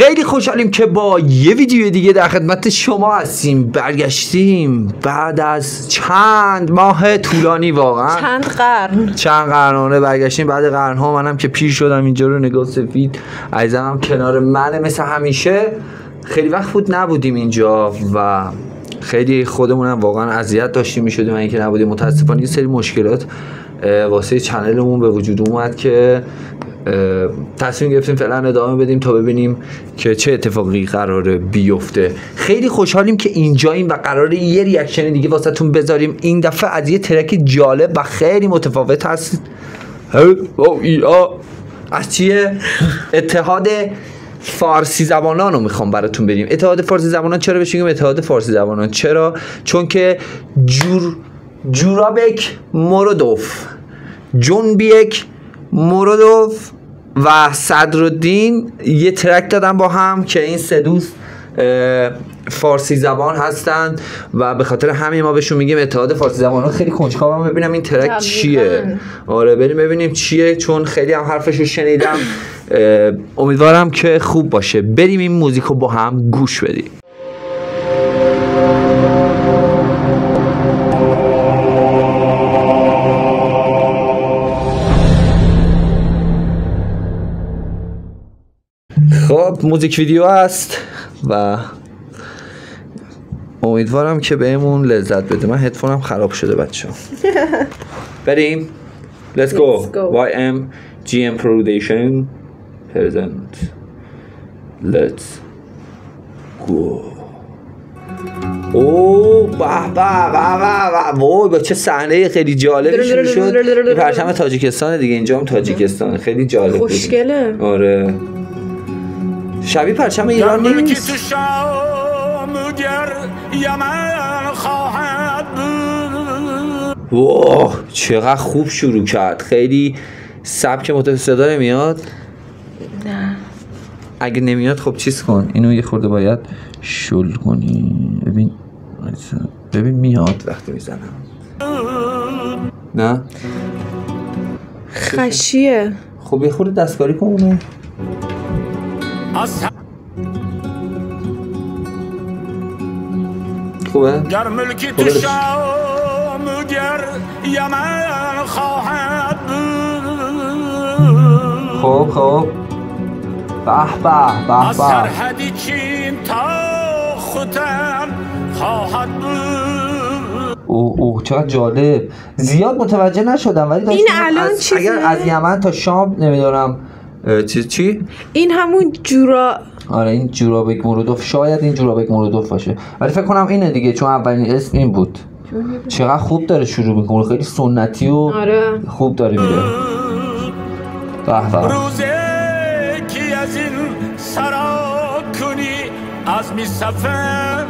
خیلی خوشحالیم که با یه ویدیو دیگه در خدمت شما هستیم. برگشتیم بعد از چند ماه طولانی، واقعا چند قرن برگشتیم بعد قرنها. منم که پیر شدم اینجا رو نگاه سفید، عزیزم هم کنار منه مثل همیشه. خیلی وقت بود نبودیم اینجا و خیلی خودمونم واقعا اذیت داشتیم میشدیم اینکه نبودیم. متاسفانه یه سری مشکلات واسه چنلمون به وجود اومد که تصمیم گرفتیم فعلا ادامه بدیم تا ببینیم که چه اتفاقی قراره بیفته. خیلی خوشحالیم که اینجاییم و قراره یه ریاکشن دیگه واسهتون بذاریم. این دفعه از یه ترک جالب و خیلی متفاوت هست. از چیه؟ اتحاد فارسی زبانان رو میخوام براتون بریم. اتحاد فارسی زبانان چرا بهش میگم اتحاد فارسی زبانان؟ چرا؟ چون که جورابک مورودوف، جنبیک مورودوف و صدرالدین یه ترک دادن با هم که این سه دوست فارسی زبان هستند و به خاطر همین ما بهشون میگیم اتحاد فارسی زبانان. خیلی کنجکاوم ببینم این ترک چیه. آره بریم ببینیم چیه، چون خیلی هم حرفشو شنیدم. امیدوارم که خوب باشه. بریم این موزیکو با هم گوش بدیم. خب موزیک ویدیو است و امیدوارم که بهمون لذت بده. من هدفونم خراب شده بچه‌ها. بریم. Let's go. YM GM Production present. Let's go. اوه به به وای با چه صحنه خیلی جالبی شروع شد. این پرچم تاجیکستان دیگه، اینجا هم تاجیکستان. خیلی جالب بود. خوشگله. آره شبیه پرچم ایران نیست. واه چقدر خوب شروع کرد. خیلی سبک متفاوت نمیاد. نه اگه نمیاد خب چیز کن، اینو یه خورده باید شل کنی. ببین میاد وقتی میزنم. نه خشیه. خب یه خورده دستکاری کن اونو. خوبه؟ گر ملکی تو شام گر یمن خواهد خب به از سرحدی چین تا ختن خواهد اوه چقدر جالب. زیاد متوجه نشدم ولی این الان چیزه؟ اگر از یمن تا شام نمیدونم چی؟ این همون آره این جورابک مورودوف، شاید این جورابک مورودوف باشه ولی فکر کنم اینه دیگه، چون اولین اسم این بود. چقدر خوب داره شروع میکنه، خیلی سنتی و آره. خوب داره میره. روزی که از این سرا کنی از می سفر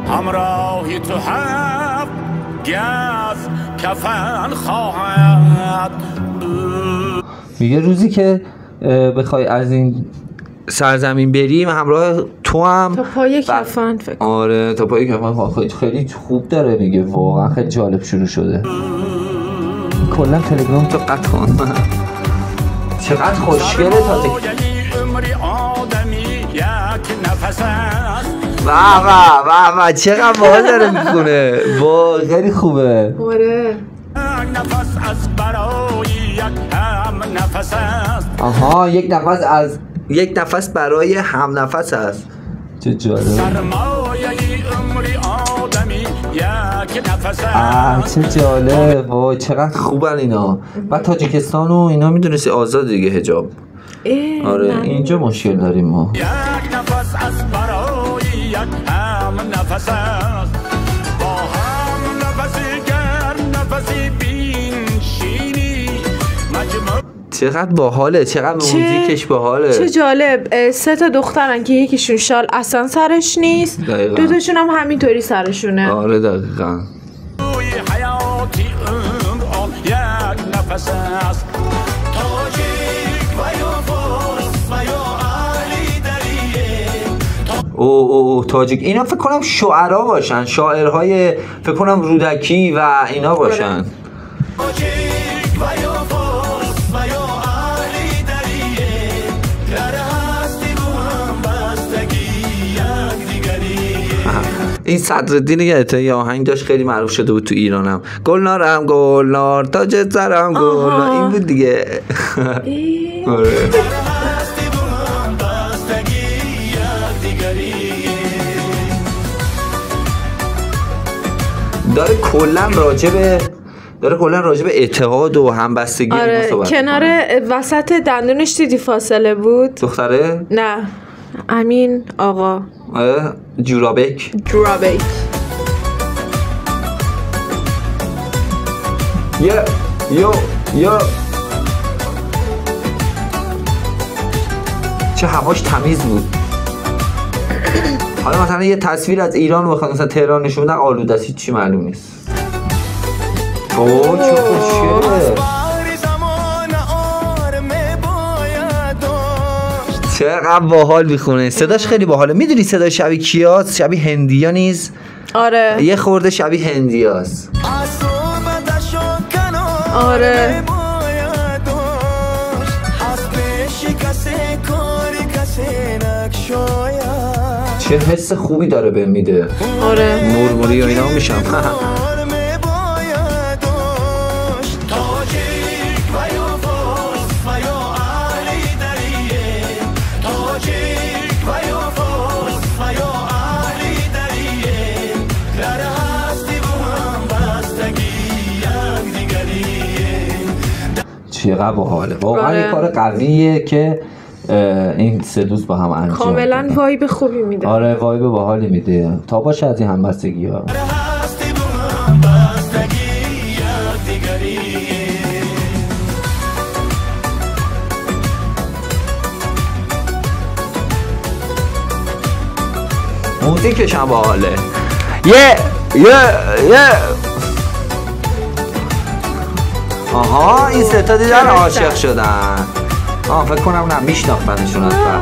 همراهی تو هم گز کفن خواهد. یه روزی که بخوای از این سرزمین بریم همراه تو هم تا پای کفن فکر. آره تا پای کفن. خیلی خوب داره میگه، واقعا خیلی جالب شروع شده. کلا تلگرام تو قطع کن. چقدر خوشگله تا و چقدر باحال داره میکنه. وای خیلی خوبه. آره نفس از برای یک هم نفس است. آها یک نفس برای هم نفس است. چه جالب. سرمایه عمری آدمی یک نفس است. چه جالب. وای چقدر خوبن اینا. بعد تاجیکستان و اینا میدونستی آزاد دیگه حجاب. آره اینجا مشکل داریم ما. یک نفس از برای یک هم نفس است. با هم نفسی گرم نفسی بین شینی مجموع. چقدر باحاله، چقدر موزیکش باحاله. چه جالب. 3 تا دخترن که یکیشون شال اصلا سرش نیست، 2 تاشون هم همینطوری سرشونه. آره دقیقاً. حیاتی عمر آن یک نفس است. او تاجیک اینا فکر کنم شاعرها باشن، شاعرهای فکر کنم رودکی و اینا باشن. این صدرالدین یه آهنگ داشت خیلی معروف شده بود تو ایرانم. گلنارم گلنار تاج سرم گلنار، این بود دیگه. داره کلا راجب اتحاد و همبستگی. آره کنار وسط دندونش دیدی فاصله بود. دختره؟ نه امین آقا. جورابک. یا چه هواش تمیز بود. حالا مثلا یه تصویر از ایران بخواد مثلا تهران نشون بدن آلوده است، چی معلوم نیست. اوه چه خوشگله. چقدر باحال میخونه، صداش خیلی باحاله. میدونی صدای شبیه کیاست؟ شبیه هندیا نیست؟ آره یه خورده شبیه هندیاست. آره چه حس خوبی داره بهم میده. آره مرموری و اینا میشم. چقدر باحاله واقعا. یه کار قویه که این سه دوست با هم انجام کاملا وایب خوبی میده. آره وایب باحالی میده تا باشه از این همبستگی ها. موزیکش هم باحاله. آها این سه تا دیدن عاشق شدن. فکر کنم نه میشناختنشون اصلا.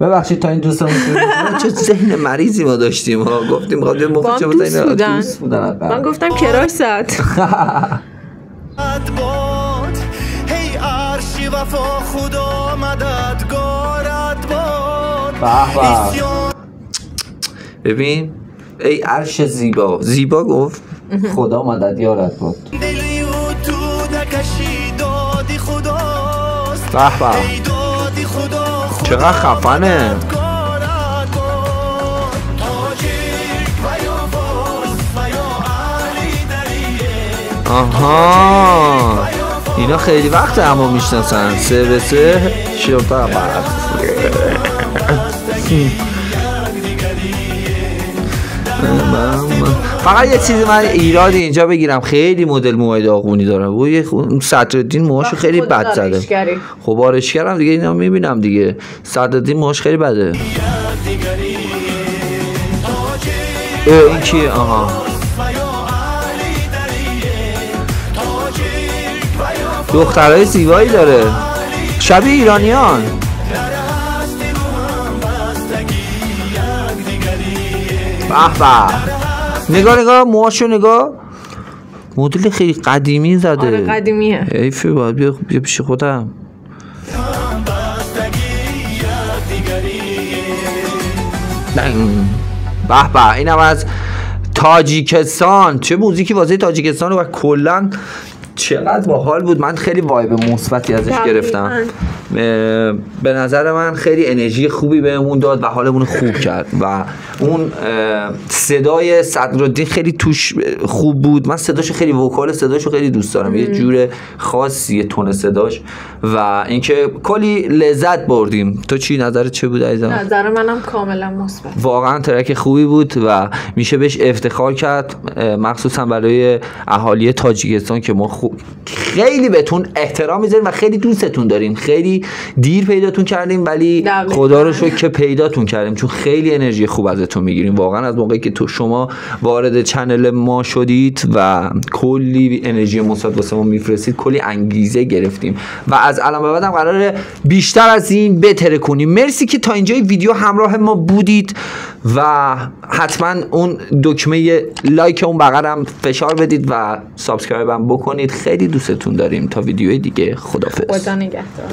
ببخشید تا این دوستمون چه ذهن مریضی ما داشتیم ها. گفتیم می‌خواد مفت دوست بودن. من گفتم کراست. ببین ای عرش زیبا گفت خدا مدد یارت بود. به چقدر خفنه. آها اینا خیلی وقت همو میشناسن. 3 شرطه برد. فقط یه چیزی من ایراد اینجا بگیرم، خیلی مدل موهای داغونی داره. و صدرالدین موهاشو خیلی بد زده. خب آرشگرم دیگه اینا میبینم دیگه. صدرالدین موهاش خیلی بده. این کیه؟ آها دخترای زیبایی داره شبیه ایرانیان. نگاه موهاشو نگاه. مدل خیلی قدیمی زده. آره قدیمیه. ایفی باید بیا پیش خودم. به اینم از تاجیکستان. چه موزیکی واسه تاجیکستان و کلا چقدر باحال بود. من خیلی وایب مثبتی ازش گرفتم. به نظر من خیلی انرژی خوبی بهمون داد و حالمون خوب کرد و اون صدای صدرالدین خیلی توش خوب بود. من صداشو خیلی وکال صداشو خیلی دوست دارم. یه جور خاصیه تون صداش و اینکه کلی لذت بردیم. تو چی نظرت چه بود عزیزم؟ نظر منم کاملا مثبت. واقعا ترک خوبی بود و میشه بهش افتخار کرد، مخصوصا برای اهالی تاجیکستان که ما خیلی بهتون احترام میذاریم و خیلی دوستتون داریم. خیلی دیر پیداتون کردیم ولی خدا رو شکر که پیداتون کردیم چون خیلی انرژی خوب ازتون میگیریم. واقعا از موقعی که شما وارد چنل ما شدید و کلی انرژی مثبت واسه ما میفرستید کلی انگیزه گرفتیم و از الان به بعدم قراره بیشتر از این بهتر کنیم. مرسی که تا اینجای ویدیو همراه ما بودید و حتما اون دکمه لایک اون بغلم فشار بدید و سابسکرایب هم بکنید. خیلی دوستتون داریم. تا ویدیوی دیگه خدافظ. خدا نگهدار.